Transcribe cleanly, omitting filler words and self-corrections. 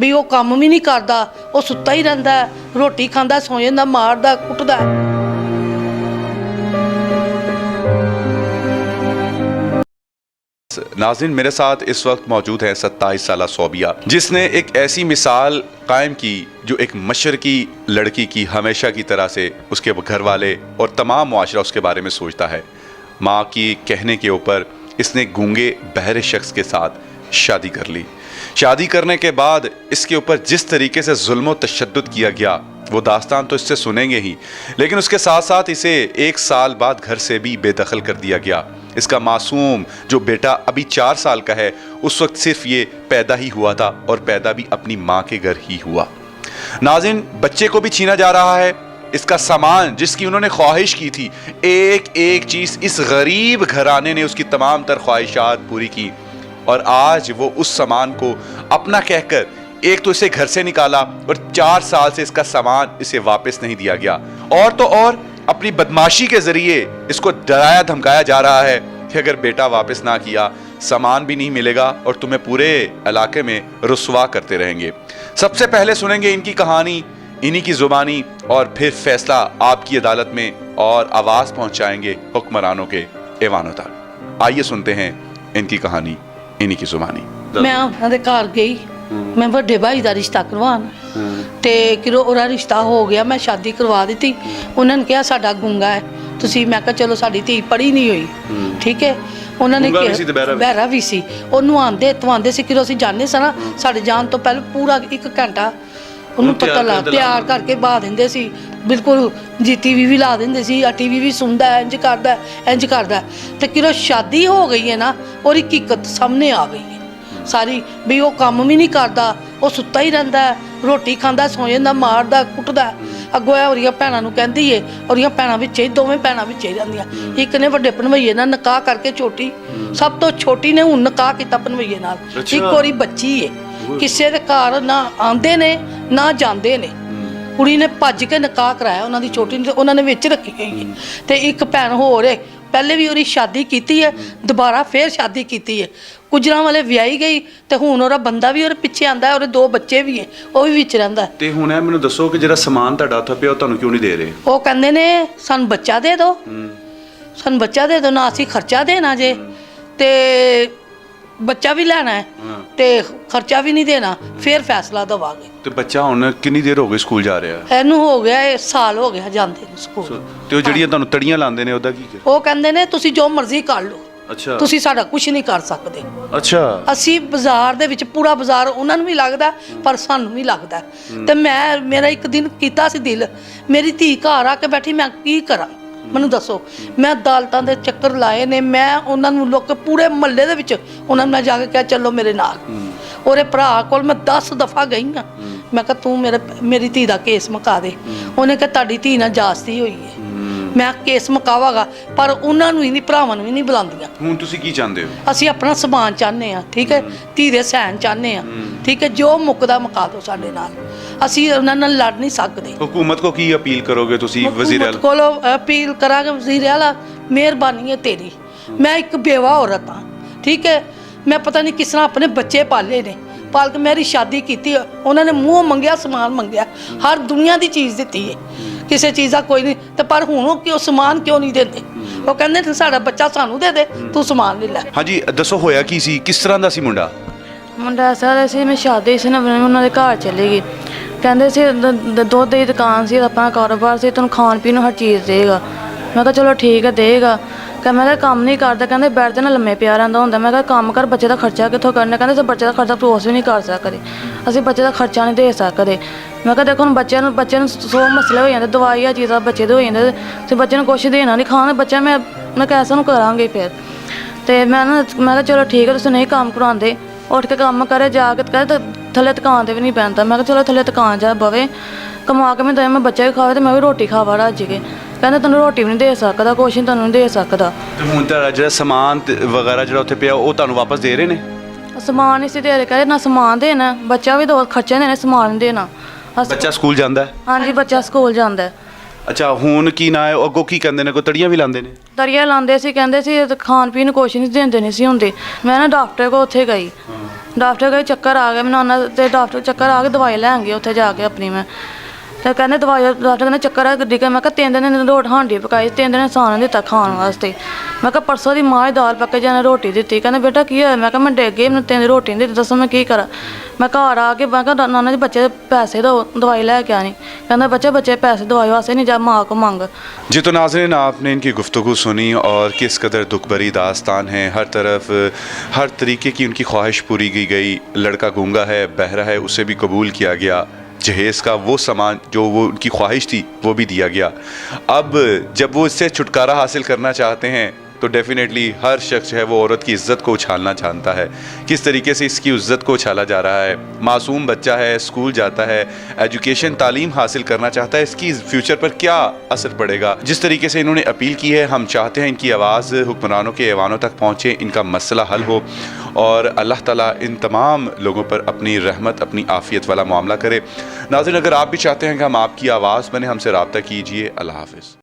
ਵੀ ਉਹ ਕੰਮ ਵੀ ਨਹੀਂ ਕਰਦਾ, ਉਹ ਸੁੱਤਾ ਹੀ ਰਹਿੰਦਾ, ਰੋਟੀ ਖਾਂਦਾ, ਸੌਂ ਜਾਂਦਾ, ਮਾਰਦਾ ਕੁੱਟਦਾ। नाज़रीन, मेरे साथ इस वक्त मौजूद है 27 साला सोबिया, जिसने एक ऐसी मिसाल कायम की जो एक मशरकी लड़की की हमेशा की तरह से उसके घर वाले और तमाम मुआशरा उसके बारे में सोचता है। माँ की कहने के ऊपर इसने गूंगे बहरे शख्स के साथ शादी कर ली। शादी करने के बाद इसके ऊपर जिस तरीके से जुल्म व तशद्दुद किया गया वो दास्तान तो इससे सुनेंगे ही, लेकिन उसके साथ साथ इसे 1 साल बाद घर से भी बेदखल कर दिया गया। इसका मासूम जो बेटा अभी 4 साल का है, उस वक्त सिर्फ ये पैदा ही हुआ था और पैदा भी अपनी माँ के घर ही हुआ। नाज़रीन, बच्चे को भी छीना जा रहा है, इसका सामान जिसकी उन्होंने ख्वाहिश की थी, एक एक चीज़ इस गरीब घराने ने उसकी तमाम तर ख्वाहिशात पूरी की, और आज वो उस सामान को अपना कहकर एक तो इसे घर से निकाला और 4 साल से इसका सामान इसे वापस नहीं दिया गया। और तो और अपनी बदमाशी के जरिए इसको डराया धमकाया जा रहा है कि अगर बेटा वापस ना किया सामान भी नहीं मिलेगा और तुम्हें पूरे इलाके में रुस्वा करते रहेंगे। सबसे पहले सुनेंगे इनकी कहानी इन्हीं की जुबानी, और फिर फैसला आपकी अदालत में और आवाज़ पहुंचाएंगे हुक्मरानों के ऐवानों तक। आइए सुनते हैं इनकी कहानी इन्हीं की जुबानी। मैं उन्होंने घर गई, मैं ਵੱਡੇ ਭਾਈ ਦਾ ਰਿਸ਼ਤਾ ਕਰਵਾਉਣ ਤੇ ਕਿਰੋ ਉਹਦਾ ਰਿਸ਼ਤਾ ਹੋ ਗਿਆ, ਮੈਂ ਸ਼ਾਦੀ ਕਰਵਾ ਦਿੱਤੀ। ਉਹਨਾਂ ਨੇ ਕਿਹਾ ਸਾਡਾ ਗੁੰਗਾ ਹੈ, ਤੁਸੀਂ, ਮੈਂ ਕਿਹਾ ਚਲੋ ਸਾਡੀ ਧੀ ਪੜੀ ਨਹੀਂ ਹੋਈ, ਠੀਕ ਹੈ। ਉਹਨਾਂ ਨੇ ਕਿਹਾ ਬਹਿਰਾ ਵੀ ਸੀ, ਉਹਨੂੰ ਆਂਦੇ ਤਵਾਂਦੇ ਸੀ ਕਿ ਅਸੀਂ ਜਾਣੇ ਸਾਂ, ਸਾਡੇ ਜਾਣ ਤੋਂ ਪਹਿਲਾਂ ਪੂਰਾ 1 ਘੰਟਾ ਉਹਨੂੰ ਪਤਾ ਲਾ ਤਿਆਰ ਕਰਕੇ ਬਾਹ ਦਿੰਦੇ ਸੀ, ਬਿਲਕੁਲ ਜੀ ਟੀਵੀ ਵੀ ਲਾ ਦਿੰਦੇ ਸੀ, ਆ ਟੀਵੀ ਵੀ ਸੁਣਦਾ, ਇੰਜ ਕਰਦਾ ਇੰਜ ਕਰਦਾ। ਤੇ ਕਿਰੋ ਸ਼ਾਦੀ ਹੋ ਗਈ ਹੈ ਨਾ, ਔਰ ਹਕੀਕਤ ਸਾਹਮਣੇ ਆ ਗਈ ਸਾਰੀ, ਵੀ ਉਹ ਕੰਮ ਵੀ ਨਹੀਂ ਕਰਦਾ, ਉਹ ਸੁੱਤਾ ਹੀ ਰਹਿੰਦਾ, ਰੋਟੀ ਖਾਂਦਾ, ਸੌਂ ਜਾਂਦਾ, ਮਾਰਦਾ ਕੁੱਟਦਾ। ਅੱਗੋਂ ਇਹ ਉਹਦੀਆਂ ਭੈਣਾਂ ਨੂੰ ਕਹਿੰਦੀ ਏ, ਉਹਦੀਆਂ ਭੈਣਾਂ ਵਿੱਚ ਹੀ, ਦੋਵੇਂ ਭੈਣਾਂ ਵਿੱਚ ਹੀ ਰਹਿੰਦੀਆਂ। ਇੱਕ ਨੇ ਵੱਡੇ ਭਣਵਈਏ ਨਾਲ ਨਿਕਾਹ ਕਰਕੇ, ਛੋਟੀ ਸਭ ਤੋਂ ਛੋਟੀ ਨੇ ਹੁਣ ਨਿਕਾਹ ਕੀਤਾ ਭਣਵਈਏ ਨਾਲ। ਇੱਕ ਉਹਦੀ ਬੱਚੀ ਏ, ਕਿਸੇ ਦੇ ਘਰ ਨਾ ਆਉਂਦੇ ਨੇ ਨਾ ਜਾਂਦੇ ਨੇ। ਕੁੜੀ ਨੇ ਭੱਜ ਕੇ ਨਿਕਾਹ ਕਰਾਇਆ ਉਹਨਾਂ ਦੀ ਛੋਟੀ ਨੇ, ਉਹਨਾਂ ਨੇ ਵਿੱਚ ਰੱਖੀ ਹੋਈ ਹੈ। ਤੇ ਇੱਕ ਭੈਣ ਹੋਰ ਏ, ਪਹਿਲੇ ਵੀ ਉਹਦੀ ਸ਼ਾਦੀ ਕੀਤੀ ਹੈ, ਦੁਬਾਰਾ ਫੇਰ ਸ਼ਾਦੀ ਕੀਤੀ ਹੈ। ਗੁਜਰਾਂ ਵਾਲੇ ਵਿਆਹੀ ਗਈ ਤੇ ਹੁਣ ਉਹਦਾ ਬੰਦਾ ਵੀ ਉਹਦੇ ਪਿੱਛੇ ਆਂਦਾ, ਉਹਦੇ 2 ਬੱਚੇ ਵੀ ਹੈ, ਉਹ ਵੀ ਵਿੱਚ ਰਹਿੰਦਾ। ਤੇ ਹੁਣ ਇਹ ਮੈਨੂੰ ਦੱਸੋ ਕਿ ਜਿਹੜਾ ਸਮਾਨ ਤੁਹਾਡਾ ਉੱਥੇ ਪਿਆ ਉਹ ਤੁਹਾਨੂੰ ਕਿਉਂ ਨਹੀਂ ਦੇ ਰਹੇ? ਉਹ ਕਹਿੰਦੇ ਨੇ ਸਾਨੂੰ ਬੱਚਾ ਦੇ ਦਿਓ, ਸਾਨੂੰ ਬੱਚਾ ਦੇ ਦਿਓ, ਨਾ ਅਸੀਂ ਖਰਚਾ ਦੇਣਾ ਜੇ, ਤੇ ਬੱਚਾ ਵੀ ਲੈਣਾ ਹੈ ਤੇ ਖਰਚਾ ਵੀ ਨਹੀਂ ਦੇਣਾ, ਫਿਰ ਫੈਸਲਾ ਦਵਾਂਗੇ। ਤੇ ਬੱਚਾ ਹੁਣ ਕਿੰਨੀ ਦੇਰ ਹੋ ਗਈ ਸਕੂਲ ਜਾ ਰਿਹਾ? ਇਹਨੂੰ ਹੋ ਗਿਆ 1 ਸਾਲ ਹੋ ਗਿਆ ਜਾਂਦੇ ਨੂੰ ਸਕੂਲ। ਤੇ ਉਹ ਜਿਹੜੀਆਂ ਤੁਹਾਨੂੰ ਤੜੀਆਂ ਲਾਉਂਦੇ ਨੇ ਉਹਦਾ ਕੀ? ਉਹ ਕਹਿੰਦੇ ਨੇ ਤੁਸੀਂ ਜੋ ਮਰਜ਼ੀ ਕਰ ਲਓ, ਅੱਛਾ, ਤੁਸੀਂ ਸਾਡਾ ਕੁਝ ਨਹੀਂ ਕਰ ਸਕਦੇ। ਅੱਛਾ, ਅਸੀਂ ਬਾਜ਼ਾਰ ਦੇ ਵਿੱਚ, ਪੂਰਾ ਬਾਜ਼ਾਰ ਉਹਨਾਂ ਨੂੰ ਵੀ ਲੱਗਦਾ ਪਰ ਸਾਨੂੰ ਵੀ ਲੱਗਦਾ। ਤੇ ਮੇਰਾ ਇੱਕ ਦਿਨ ਕੀਤਾ ਸੀ ਦਿਲ, ਮੇਰੀ ਧੀ ਘਰ ਆ ਕੇ ਬੈਠੀ, ਮੈਂ ਕੀ ਕਰਾਂ ਮੈਨੂੰ ਦੱਸੋ। ਮੈਂ ਅਦਾਲਤਾਂ ਦੇ ਚੱਕਰ ਲਾਏ ਨੇ, ਮੈਂ ਉਹਨਾਂ ਨੂੰ ਲੋਕ ਪੂਰੇ ਮਹੱਲੇ ਦੇ ਵਿੱਚ ਉਹਨਾਂ ਨੂੰ ਮੈਂ ਜਾ ਕੇ ਕਿਹਾ ਚੱਲੋ ਮੇਰੇ ਨਾਲ। ਉਹਦੇ ਭਰਾ ਕੋਲ ਮੈਂ 10 ਦਫਾ ਗਈ ਹਾਂ, ਮੈਂ ਕਿਹਾ ਤੂੰ ਮੇਰੀ ਧੀ ਦਾ ਕੇਸ ਮੁਕਾ ਦੇ। ਉਹਨੇ ਕਿਹਾ ਤੁਹਾਡੀ ਧੀ ਨਾਲ ਜਾਸਤੀ ਹੋਈ ਹੈ, ਮੈਂ ਕੇਸ ਮੁਕਾਵਾਂਗਾ, ਪਰ ਉਹਨਾਂ ਨੂੰ ਹੀ ਨਹੀਂ, ਭਰਾਵਾਂ ਨੂੰ ਵੀ ਨਹੀਂ ਬੁਲਾਉਂਦੀਆਂ। ਹੁਣ ਤੁਸੀਂ ਕੀ ਚਾਹੁੰਦੇ ਹੋ? ਅਸੀਂ ਆਪਣਾ ਸਮਾਨ ਚਾਹੁੰਦੇ ਹਾਂ, ਠੀਕ ਹੈ, ਧੀ ਦੇ ਸਹਿਣ ਚਾਹੁੰਦੇ ਹਾਂ, ਠੀਕ ਹੈ, ਜੋ ਮੁੱਕਦਾ ਮੁਕਾ ਦਿਓ ਸਾਡੇ ਨਾਲ, ਅਸੀਂ ਉਹਨਾਂ ਨਾਲ ਲੜ ਨਹੀਂ ਸਕਦੇ। हुकूमत को की अपील करोगे तुसी वज़ीर आला? ਕੋਲ ਅਪੀਲ ਕਰਾਂਗੇ ਵਜ਼ੀਰ ਆਲਾ, ਮਿਹਰਬਾਨੀ ਹੈ ਤੇਰੀ। ਮੈਂ ਇੱਕ ਬੇਵਾ ਔਰਤ ਹਾਂ, ਠੀਕ ਹੈ, ਮੈਂ ਪਤਾ ਨਹੀਂ ਕਿਸ ਤਰ੍ਹਾਂ ਆਪਣੇ ਬੱਚੇ ਪਾਲੇ ਨੇ, ਪਾਲ ਕੇ ਮੇਰੀ ਸ਼ਾਦੀ ਕੀਤੀ, ਉਹਨਾਂ ਨੇ ਮੂੰਹ ਮੰਗਿਆ, ਸਮਾਨ ਮੰਗਿਆ, ਹਰ ਦੁਨੀਆ ਦੀ ਚੀਜ਼ ਦਿੱਤੀ ਹੈ, ਕਿਸੇ ਚੀਜ਼ ਦਾ ਕੋਈ ਨਹੀਂ। ਤੇ ਪਰ ਹੁਣ ਉਹ ਕਿਉਂ ਸਮਾਨ ਕਿਉਂ ਨਹੀਂ ਦਿੰਦੇ? ਉਹ ਕਹਿੰਦੇ ਸਾਡਾ ਬੱਚਾ ਸਾਨੂੰ ਦੇ ਦੇ, ਤੂੰ ਸਮਾਨ ਲੈ ਲੈ। ਹਾਂਜੀ ਦੱਸੋ ਹੋਇਆ ਕੀ ਸੀ, ਕਿਸ ਤਰ੍ਹਾਂ ਦਾ ਸੀ ਮੁੰਡਾ? ਮੁੰਡਾ ਸਰ ਅਸੀਂ ਮੈਂ ਸ਼ਾਦੀ ਸੀ ਨਾ, ਉਹਨਾਂ ਦੇ ਘਰ ਚਲੇ ਗਈ, ਕਹਿੰਦੇ ਸੀ ਦੁੱਧ ਦੀ ਦੁਕਾਨ ਸੀ, ਆਪਣਾ ਕਾਰੋਬਾਰ ਸੀ, ਤੈਨੂੰ ਖਾਣ ਪੀਣ ਨੂੰ ਹਰ ਚੀਜ਼ ਦੇਗਾ। ਮੈਂ ਕਿਹਾ ਚਲੋ ਠੀਕ ਹੈ ਦੇਗਾ। ਮੈਂ ਕਿਹਾ ਕੰਮ ਨਹੀਂ ਕਰਦਾ, ਕਹਿੰਦੇ ਬੈਠ ਤੇ ਨਾ ਲੰਮੇ ਪਿਆ ਰਹਿੰਦਾ ਹੁੰਦਾ। ਮੈਂ ਕਿਹਾ ਕੰਮ ਕਰ, ਬੱਚੇ ਦਾ ਖਰਚਾ ਕਿੱਥੋਂ ਕਰਨਾ? ਕਹਿੰਦੇ ਅਸੀਂ ਬੱਚੇ ਦਾ ਖਰਚਾ ਪਰੋਸ ਵੀ ਨਹੀਂ ਕਰ ਸਕਦੇ, ਅਸੀਂ ਬੱਚੇ ਦਾ ਖਰਚਾ ਨਹੀਂ ਦੇ ਸਕਦੇ। ਮੈਂ ਕਿਹਾ ਦੇਖੋ ਹੁਣ ਬੱਚਿਆਂ ਨੂੰ 100 ਮਸਲੇ ਹੋ ਜਾਂਦੇ, ਦਵਾਈਆਂ ਚੀਜ਼ਾਂ ਬੱਚੇ ਦੇ ਹੋ ਜਾਂਦੇ, ਤੇ ਬੱਚੇ ਨੂੰ ਕੁਛ ਦੇਣਾ ਨਹੀਂ, ਖਾਣਾ ਬੱਚਾ ਮੈਂ ਕੈਸਾ ਨੂੰ ਕਰਾਂਗੇ ਫਿਰ। ਤੇ ਮੈਂ ਕਿਹਾ ਚਲੋ ਠੀਕ ਹੈ, ਤੁਸੀਂ ਨਹੀਂ ਕੰਮ ਕਰਾਉਂਦੇ, ਉੱਠ ਕੇ ਕੰਮ ਕਰੇ ਜਾ ਕੇ, ਕਹਿੰਦੇ ਥੱਲੇ ਦੁਕਾਨ 'ਤੇ ਵੀ ਨਹੀਂ ਪੈਂਦਾ। ਮੈਂ ਕਿਹਾ ਚਲੋ ਥੱਲੇ ਦੁਕਾਨ ਜਾ ਬਵੇ, ਕਮਾ ਕੇ ਮੈਂ ਬੱਚਾ ਵੀ ਖਾਵੇ ਤੇ ਮੈਂ ਵੀ ਰੋਟੀ ਖਾਵਾ ਰੱਜ ਕੇ। ਕਹਿੰਦੇ ਤੈਨੂੰ ਰੋਟੀ ਵੀ ਨਹੀਂ ਦੇ ਸਕਦਾ, ਕੁਛ ਨਹੀਂ ਤੁਹਾਨੂੰ ਨਹੀਂ ਦੇ ਸਕਦਾ। ਤੇ ਹੁਣ ਤੁਹਾਡਾ ਜਿਹੜਾ ਸਮਾਨ ਵਗੈਰਾ ਜਿਹੜਾ ਉੱਥੇ ਪਿਆ ਉਹ ਤੁਹਾਨੂੰ ਵਾਪਸ ਦੇ ਰਹੇ ਨੇ? ਸਮਾਨ ਇਸੇ ਦੇ ਰਹੇ, ਕਹਿੰਦੇ ਨਾ ਸਮਾਨ ਦੇਣਾ, ਬੱਚਾ ਵੀ ਦੋ ਖਰਚੇ ਦੇਣੇ, ਸਮਾਨ ਦੇਣਾ। ਬੱਚਾ ਸਕੂਲ ਜਾਂਦਾ ਹੈ? ਹਾਂਜੀ ਬੱਚਾ ਸਕੂਲ ਜਾਂਦਾ ਹੈ। ਅੱਛਾ ਹੁਣ ਕੀ ਨਾ ਹੈ ਅੱਗੋਂ ਕੀ ਕਹਿੰਦੇ ਨੇ, ਕੋਈ ਤੜੀਆਂ ਵੀ ਲਾਉਂਦੇ ਨੇ? ਦਰੀਆ ਲਾਉਂਦੇ ਸੀ, ਕਹਿੰਦੇ ਸੀ ਤੇ ਖਾਣ ਪੀਣ ਨੂੰ ਕੁਛ ਨਹੀਂ ਦਿੰਦੇ ਨਹੀਂ ਸੀ ਹੁੰਦੇ। ਮੈਂ ਨਾ ਡਾਕਟਰ ਕੋਲ ਉੱਥੇ ਗਈ, ਡਾਕਟਰ ਕੋਲ ਚੱਕਰ ਆ ਗਿਆ ਮੈਨੂੰ ਉਹਨਾਂ ਤੇ, ਡਾਕਟਰ ਚੱਕਰ ਆ ਕੇ ਦਵਾਈ ਲੈਣ ਗਈ ਉੱਥੇ ਜਾ ਕੇ ਆਪਣੀ ਮੈਂ, ਤੇ ਕਹਿੰਦੇ ਦਵਾਈ, ਡਾਕਟਰ ਕਹਿੰਦਾ ਚੱਕਰ ਆ ਗੱਡੀ। ਮੈਂ ਕਿਹਾ 3 ਦਿਨ ਰੋਟੀ ਹਾਂਡੀ ਪਕਾਈ, 3 ਦਿਨ ਸਾਨ ਦਿੱਤਾ ਖਾਣ ਵਾਸਤੇ। ਮੈਂ ਕਿਹਾ ਪਰਸੋਂ ਦੀ ਮਾਂ ਦਾਲ ਪੱਕੇ ਜਾਨੇ ਰੋਟੀ ਦਿੱਤੀ। ਕਹਿੰਦਾ ਬੇਟਾ ਕੀ ਹੋਇਆ? ਮੈਂ ਕਿਹਾ ਮੈਂ ਡਿੱਗ ਗਈ, ਮੈਨੂੰ 3 ਦਿਨ ਰੋਟੀ ਨਹੀਂ ਦਿੱਤੀ, ਦੱਸੋ ਮੈਂ ਕੀ ਕਰਾਂ। ਮੈਂ ਘਰ ਆ ਕੇ ਮੈਂ ਕਿਹਾ ਨਾਨਾ ਜੀ ਬੱਚੇ ਦੇ ਪੈਸੇ ਦਿਓ, ਦਵਾਈ ਲੈ ਕੇ ਆਣੀ। ਕਹਿੰਦਾ बच्चे पैसे दवाई वास्ते नहीं जा, माँ को मांग। जी तो नाज़रीन, आपने इनकी गुफ्तगू सुनी और किस कदर दुख भरी दास्तान है। हर तरफ हर तरीके की उनकी ख्वाहिश पूरी की गई। लड़का गूंगा है, बहरा है, उसे भी कबूल किया गया। जहेज़ का वो सामान जो वो उनकी ख्वाहिश थी वो भी दिया गया। अब जब वो इससे छुटकारा हासिल करना चाहते हैं तो डेफिनेटली हर शख्स है वो औरत की इज़्ज़त को उछालना जानता है। किस तरीके से इसकी इज़्ज़त को उछाला जा रहा है। मासूम बच्चा है, स्कूल जाता है, एजुकेशन तालीम हासिल करना चाहता है, इसकी फ्यूचर पर क्या असर पड़ेगा। जिस तरीके से इन्होंने अपील की है, हम चाहते हैं इनकी आवाज़ हुक्मरानों के ऐवानों तक पहुँचे, इनका मसला हल हो और अल्लाह ताला इन तमाम लोगों पर अपनी रहमत, अपनी आफ़ियत वाला मामला करे। नाज़रीन, अगर आप भी चाहते हैं कि हम आपकी आवाज़ बने, हमसे रब्ता कीजिए। अल्लाह हाफ़िज़।